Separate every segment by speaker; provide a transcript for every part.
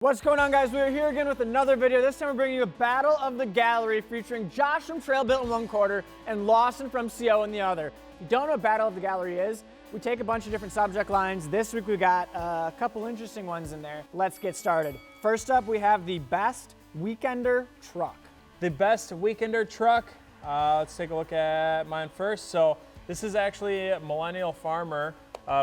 Speaker 1: What's going on, guys? We are here again with another video. This time we're bringing you a battle of the gallery featuring Josh from Trail Built in one quarter and Lawson from CO in the other. If you don't know what battle of the gallery is, we take a bunch of different subject lines. This week we got a couple interesting ones in there. Let's get started. First up, we have the best weekender truck.
Speaker 2: The best weekender truck. Let's take a look at mine first. So this is actually a Millennial Farmer.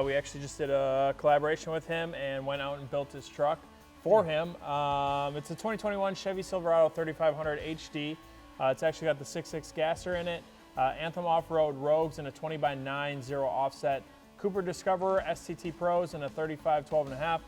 Speaker 2: We actually just did a collaboration with him and went out and built his truck for him. It's a 2021 Chevy Silverado 3500 HD. It's actually got the 6.6 gasser in it, Anthem off-road Rogues in a 20x9 zero offset, Cooper Discoverer STT Pros in a 35 12.5,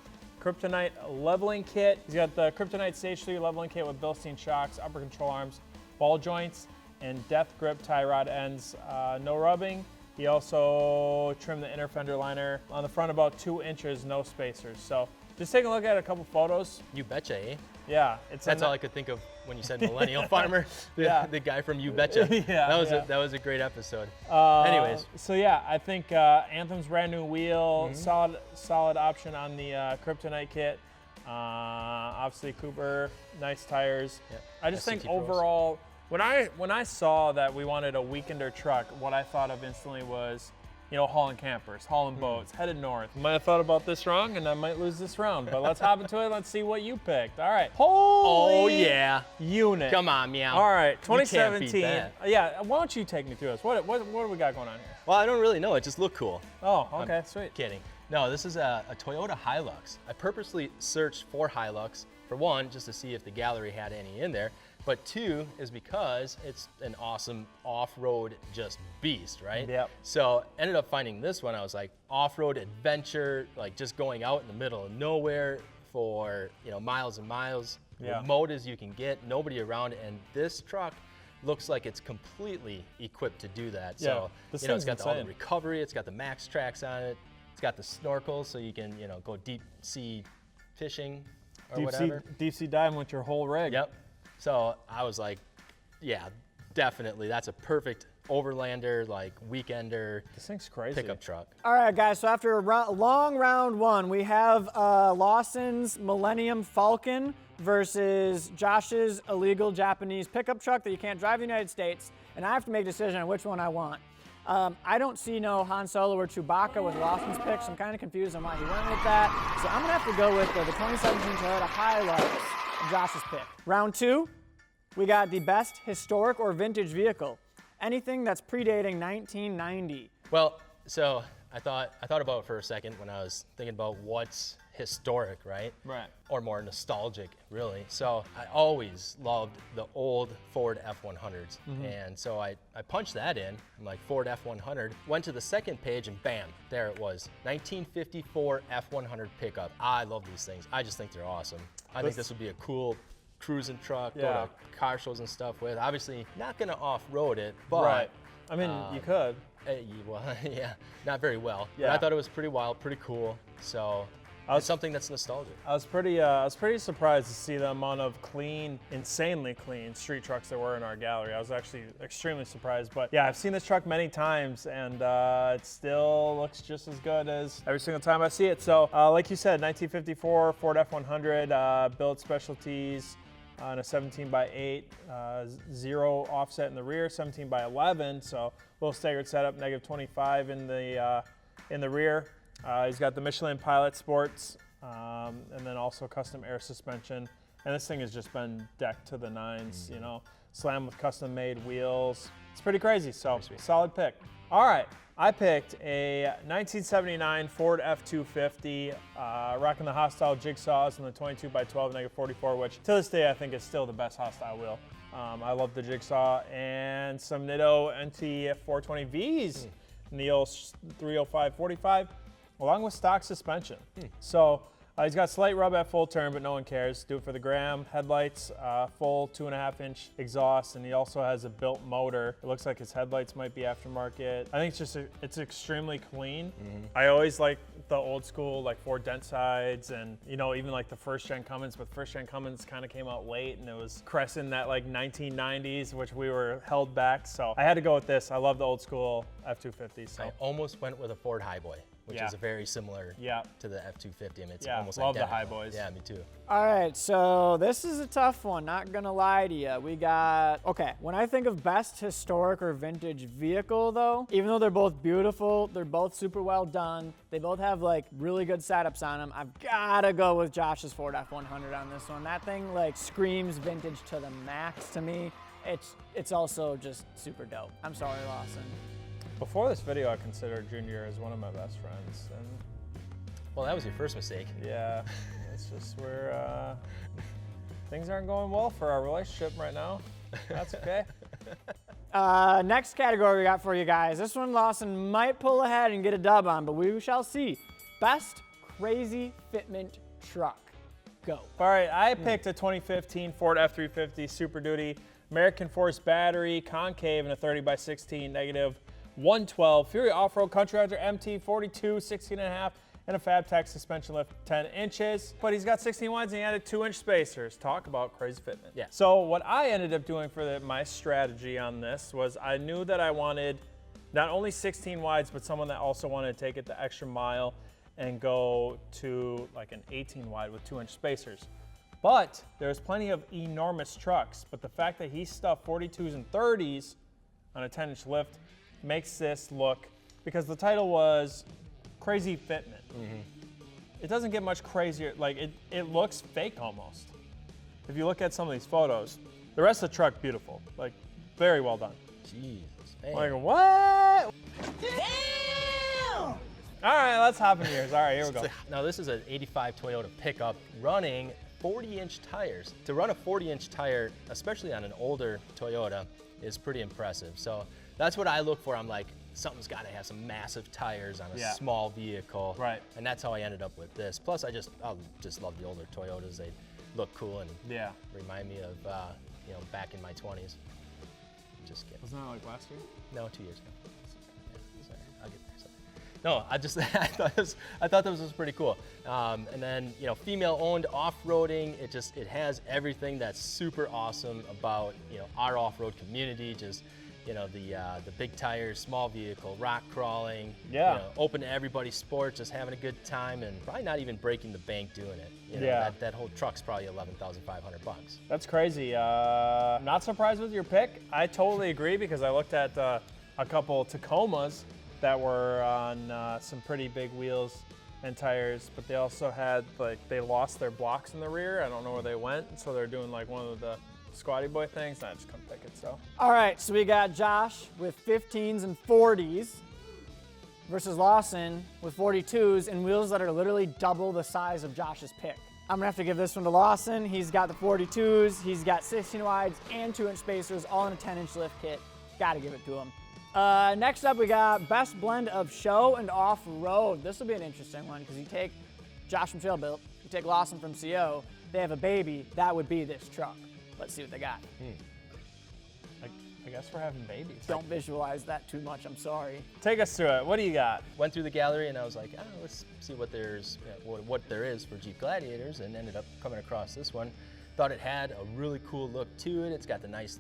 Speaker 2: Kryptonite leveling kit. He's got the Kryptonite Stage 3 leveling kit with Bilstein shocks, upper control arms, ball joints, and death grip tie rod ends. No rubbing. He also trimmed the inner fender liner on the front about 2 inches, no spacers. So just take a look at a couple photos.
Speaker 3: You betcha, eh?
Speaker 2: Yeah.
Speaker 3: That's all I could think of when you said Millennial Farmer.
Speaker 2: Yeah.
Speaker 3: The guy from You Betcha.
Speaker 2: Yeah,
Speaker 3: that was a great episode. Anyways.
Speaker 2: So yeah, I think Anthem's brand new wheel, solid option on the Kryptonite kit. Obviously Cooper, nice tires. Yep. I just think overall, when I saw that we wanted a weekender truck, what I thought of instantly was, you know, hauling campers, hauling boats, headed north. Might have thought about this wrong and I might lose this round, but let's hop into it. Let's see what you picked. All right. Holy
Speaker 3: oh yeah.
Speaker 2: unit.
Speaker 3: Come on, meow.
Speaker 2: All right, 2017.
Speaker 3: You can't beat that.
Speaker 2: Yeah, why don't you take me through this? What do we got going on here?
Speaker 3: Well, I don't really know. It just looked cool.
Speaker 2: Oh, okay, sweet.
Speaker 3: Kidding. No, this is a Toyota HILUX. I purposely searched for HILUX, for one, just to see if the gallery had any in there, but two is because it's an awesome off-road just beast, right?
Speaker 2: Yep.
Speaker 3: So ended up finding this one. I was like, off-road adventure, like just going out in the middle of nowhere for, you know, miles and miles, remote as you can get, nobody around, and this truck looks like it's completely equipped to do that. So, you know, it's got all the recovery, it's got the max tracks on it, it's got the snorkel so you can, you know, go deep sea fishing or whatever.
Speaker 2: Deep sea diving with your whole rig.
Speaker 3: Yep. So I was like, yeah, definitely. That's a perfect overlander, like weekender.
Speaker 2: This thing's crazy.
Speaker 3: Pickup truck.
Speaker 1: All right, guys, so after a long round one, we have Lawson's Millennium Falcon versus Josh's illegal Japanese pickup truck that you can't drive in the United States, and I have to make a decision on which one I want. I don't see no Han Solo or Chewbacca with Lawson's pick, so I'm kind of confused on why he went with that. So I'm gonna have to go with the 2017 Toyota HILUX, Josh's pick. Round two, we got the best historic or vintage vehicle. Anything that's predating 1990.
Speaker 3: Well, so I thought about it for a second when I was thinking about what's historic, right?
Speaker 2: Right.
Speaker 3: Or more nostalgic, really. So I always loved the old Ford F100s. And so I punched that in. I'm like, Ford F100. Went to the second page and bam, there it was. 1954 F100 pickup. I love these things. I just think they're awesome. I think this would be a cool cruising truck, go to car shows and stuff with. Obviously, not gonna off-road it, but.
Speaker 2: Right. I mean, you could.
Speaker 3: Well, yeah, not very well.
Speaker 2: Yeah.
Speaker 3: But I thought it was pretty wild, pretty cool. So it's something that's nostalgic.
Speaker 2: I was pretty surprised to see the amount of clean, insanely clean street trucks there were in our gallery. I was actually extremely surprised. But yeah, I've seen this truck many times, and it still looks just as good as every single time I see it. So like you said, 1954 Ford F100, Billet Specialties. On a 17x8, zero offset in the rear, 17x11, so a little staggered setup, -25 in the rear. He's got the Michelin Pilot Sports, and then also custom air suspension. And this thing has just been decked to the nines, you know, slammed with custom-made wheels. It's pretty crazy, so solid pick. All right, I picked a 1979 Ford F250, rocking the Hostile Jigsaws and the 22x12 -44, which to this day I think is still the best Hostile wheel. I love the Jigsaw, and some Nitto Nt420vs in the old 305/45, along with stock suspension. So he's got slight rub at full turn, but no one cares. Do it for the gram. Headlights, full 2.5-inch exhaust, and he also has a built motor. It looks like his headlights might be aftermarket. I think it's just, it's extremely clean. I always like the old school, like Ford dent sides, and you know, even like the first gen Cummins, but first gen Cummins kind of came out late, and it was crescent that like 1990s, which we were held back. So I had to go with this. I love the old school F250. So
Speaker 3: I almost went with a Ford Highboy. which is a very similar to the F250. I mean, it's almost
Speaker 2: love
Speaker 3: identical.
Speaker 2: the high boys.
Speaker 3: Yeah, me too.
Speaker 1: All right, so this is a tough one, not gonna lie to you. We got, okay, when I think of best historic or vintage vehicle though, even though they're both beautiful, they're both super well done, they both have like really good setups on them, I've gotta go with Josh's Ford F100 on this one. That thing like screams vintage to the max to me. It's also just super dope. I'm sorry, Lawson.
Speaker 2: Before this video, I considered Junior as one of my best friends. And
Speaker 3: well, that was your first mistake.
Speaker 2: yeah, it's just where things aren't going well for our relationship right now. That's okay.
Speaker 1: Next category we got for you guys. This one Lawson might pull ahead and get a dub on, but we shall see. Best crazy fitment truck. Go.
Speaker 2: All right, I picked a 2015 Ford F350 Super Duty, American Force battery, concave, and a 30x16 negative 112 Fury Off-Road Country Hunter MT 42, 16.5, and a Fabtech suspension lift 10 inches. But he's got 16 wides and he added 2-inch spacers. Talk about crazy fitment.
Speaker 3: Yeah.
Speaker 2: So what I ended up doing for my strategy on this was I knew that I wanted not only 16 wides, but someone that also wanted to take it the extra mile and go to like an 18 wide with 2-inch spacers. But there's plenty of enormous trucks, but the fact that he stuffed 42s and 30s on a 10-inch lift makes this look, because the title was Crazy Fitment. It doesn't get much crazier. Like it looks fake almost. If you look at some of these photos, the rest of the truck, beautiful, like very well done.
Speaker 3: Jesus, man.
Speaker 2: Like what? Damn! All right, let's hop in yours. All right, here we go.
Speaker 3: Now this is an 85 Toyota pickup running 40-inch tires. To run a 40-inch tire, especially on an older Toyota, is pretty impressive. So that's what I look for. I'm like, something's got to have some massive tires on a small vehicle.
Speaker 2: Right.
Speaker 3: And that's how I ended up with this. Plus, I just love the older Toyotas. They look cool and remind me of you know, back in my 20s. Just kidding.
Speaker 2: Wasn't that like last year?
Speaker 3: No, 2 years ago. Sorry, I'll get there. Sorry. No, I thought this was pretty cool. And then, you know, female-owned off-roading. It has everything that's super awesome about, you know, our off-road community. Just, you know, the big tires, small vehicle, rock crawling.
Speaker 2: Yeah.
Speaker 3: You know, open to everybody sport, just having a good time, and probably not even breaking the bank doing it. You know, that whole truck's probably $11,500.
Speaker 2: That's crazy. Not surprised with your pick. I totally agree, because I looked at a couple Tacomas that were on some pretty big wheels and tires, but they also had, like, they lost their blocks in the rear. I don't know where they went, so they're doing like one of the squatty boy things, and I just couldn't pick it, so.
Speaker 1: All right, so we got Josh with 15s and 40s versus Lawson with 42s and wheels that are literally double the size of Josh's pick. I'm gonna have to give this one to Lawson. He's got the 42s, he's got 16 wides and 2-inch spacers, all in a 10-inch lift kit. Gotta give it to him. Next up, we got best blend of show and off-road. This will be an interesting one, because you take Josh from Trailbuilt, you take Lawson from CO, they have a baby, that would be this truck. Let's see what they got.
Speaker 2: I guess we're having babies.
Speaker 1: Don't visualize that too much, I'm sorry.
Speaker 2: Take us through it. What do you got?
Speaker 3: Went through the gallery and I was like, oh, let's see what there is for Jeep Gladiators, and ended up coming across this one. Thought it had a really cool look to it. It's got the nice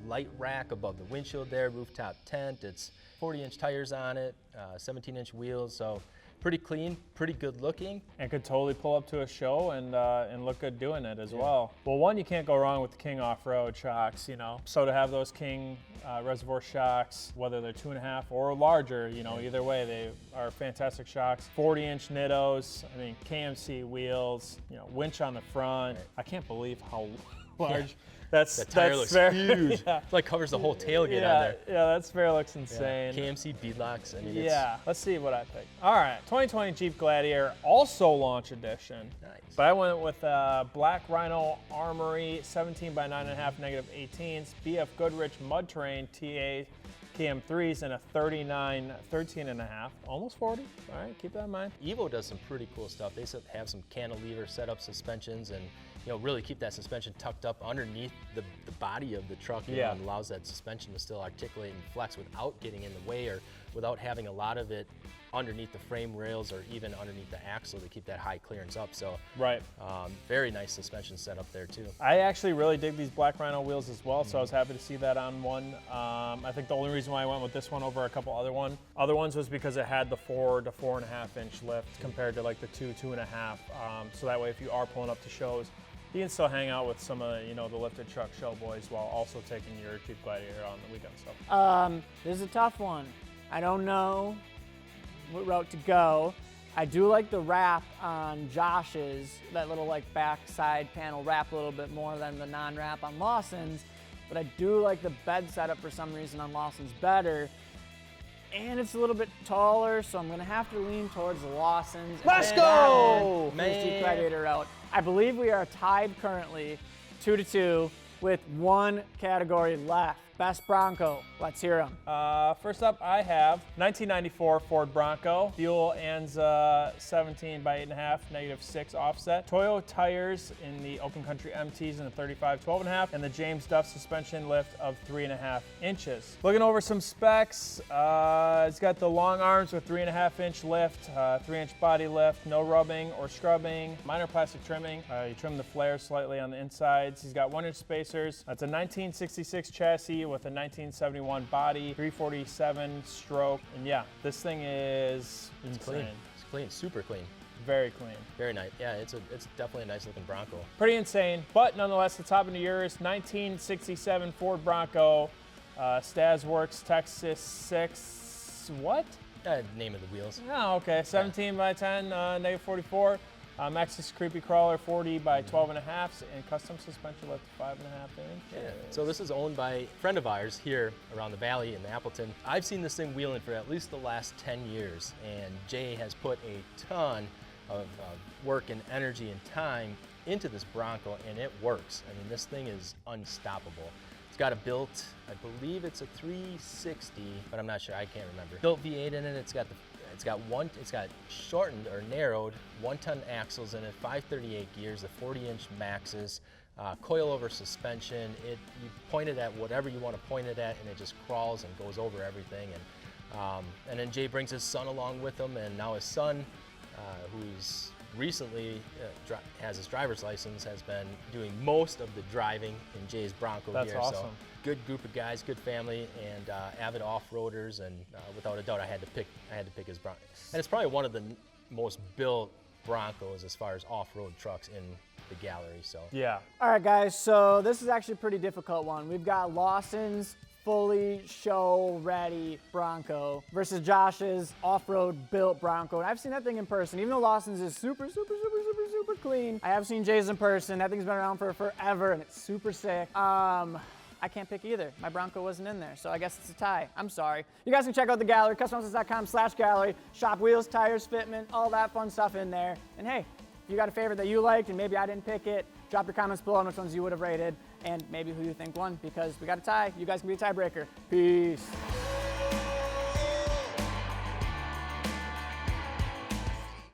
Speaker 3: light rack above the windshield there, rooftop tent. It's 40-inch tires on it, 17-inch wheels, so pretty clean, pretty good looking.
Speaker 2: And could totally pull up to a show and look good doing it as well. Well, one, you can't go wrong with the King off-road shocks, you know. So to have those King reservoir shocks, whether they're 2.5 or larger, you know, either way, they are fantastic shocks. 40-inch Nittos, I mean, KMC wheels, you know, winch on the front. I can't believe how large.
Speaker 3: That tire looks huge. It like covers the whole tailgate on there.
Speaker 2: Yeah, that spare looks insane.
Speaker 3: KMC beadlocks. I mean,
Speaker 2: let's see what I picked. All right, 2020 Jeep Gladiator, also launch edition.
Speaker 3: Nice.
Speaker 2: But I went with Black Rhino Armory 17 by 9.5 negative 18s, BF Goodrich Mud Terrain TA KM3s, and a 39 13.5, almost 40. All right, keep that in mind.
Speaker 3: Evo does some pretty cool stuff. They have some cantilever setup suspensions, and really keep that suspension tucked up underneath the body of the truck, and allows that suspension to still articulate and flex without getting in the way or without having a lot of it underneath the frame rails or even underneath the axle to keep that high clearance up. So very nice suspension setup there too.
Speaker 2: I actually really dig these Black Rhino wheels as well, so I was happy to see that on one. I think the only reason why I went with this one over a couple other ones was because it had the 4 to 4.5 inch lift compared to like the 2.5. So that way if you are pulling up to shows, you can still hang out with some of the lifted truck show boys while also taking your Jeep Gladiator on the weekend stuff.
Speaker 1: This is a tough one. I don't know what route to go. I do like the wrap on Josh's, that little like back side panel wrap a little bit more than the non-wrap on Lawson's, but I do like the bed setup for some reason on Lawson's better. And it's a little bit taller, so I'm gonna have to lean towards Lawson's.
Speaker 2: Let's go!
Speaker 1: Jeep Gladiator out. I believe we are tied currently 2-2 with one category left. Best Bronco, let's hear them.
Speaker 2: First up, I have 1994 Ford Bronco, fuel ANZA 17 by 8.5, -6 offset. Toyo tires in the open country MTs in the 35 12.5, and the James Duff suspension lift of 3.5 inches. Looking over some specs, it's got the long arms with 3.5 inch lift, 3 inch body lift, no rubbing or scrubbing, minor plastic trimming. You trim the flares slightly on the insides. He's got 1 inch spacers. That's a 1966 chassis with a 1971 body, 347 stroke, and yeah, this thing is insane.
Speaker 3: It's clean, super clean.
Speaker 2: Very clean.
Speaker 3: Very nice. Yeah, it's definitely a nice looking Bronco.
Speaker 2: Pretty insane, but nonetheless, let's hop into yours. 1967 Ford Bronco, Stasworks Texas 6. What?
Speaker 3: Name of the wheels.
Speaker 2: Oh, okay. 17 by 10, -44. Maxxis Creepy Crawler 40 by 12.5, and custom suspension lift 5.5 inches.
Speaker 3: Yeah. So this is owned by a friend of ours here around the valley in Appleton. I've seen this thing wheeling for at least the last 10 years, and Jay has put a ton of work and energy and time into this Bronco, and it works. I mean, this thing is unstoppable. It's got a built, I believe it's a 360, but I'm not sure, I can't remember. Built V8 in it. It's got shortened or narrowed 1-ton axles in it, 538 gears, the 40-inch maxes, coilover suspension. You point it at whatever you want to point it at, and it just crawls and goes over everything. And then Jay brings his son along with him, and now his son, who's recently has his driver's license, has been doing most of the driving in Jay's Bronco.
Speaker 2: That's
Speaker 3: here.
Speaker 2: awesome.
Speaker 3: So good group of guys, good family, and avid off-roaders, and without a doubt, I had to pick his Bronco. And it's probably one of the most built Broncos as far as off-road trucks in the gallery. So
Speaker 2: yeah.
Speaker 1: All right, guys. So this is actually a pretty difficult one. We've got Lawson's fully show-ready Bronco versus Josh's off-road built Bronco. And I've seen that thing in person. Even though Lawson's is super clean, I have seen Jay's in person. That thing's been around for forever, and it's super sick. I can't pick either. My Bronco wasn't in there, so I guess it's a tie. I'm sorry. You guys can check out the gallery, customhouses.com/gallery, shop wheels, tires, fitment, all that fun stuff in there. And hey, if you got a favorite that you liked and maybe I didn't pick it, drop your comments below on which ones you would have rated and maybe who you think won, because we got a tie. You guys can be a tiebreaker. Peace.